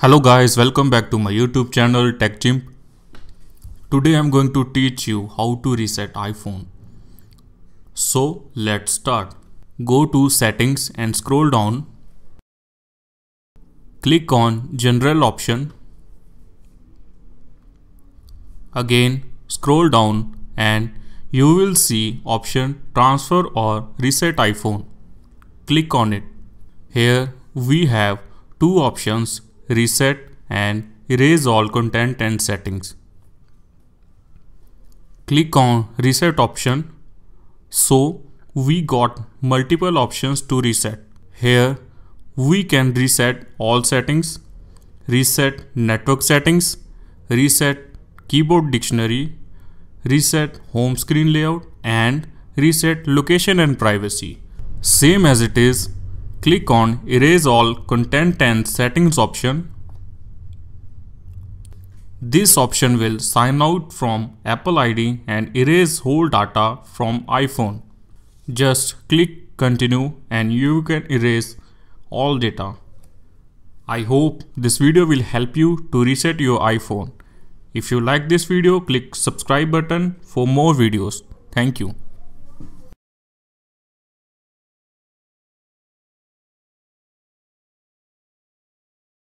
Hello guys, welcome back to my YouTube channel Tech Chimp. Today I'm going to teach you how to reset iPhone. So let's start. Go to settings and scroll down. Click on general option. Again scroll down and you will see option transfer or reset iPhone. Click on it. Here we have two options, reset and erase all content and settings. Click on reset option. So we got multiple options to reset. Here we can reset all settings, reset network settings, reset keyboard dictionary, reset home screen layout and reset location and privacy. Same as it is, click on erase all content and settings option. This option will sign out from Apple ID and erase whole data from iPhone. Just click continue and you can erase all data. I hope this video will help you to reset your iPhone. If you like this video, click subscribe button for more videos. Thank you.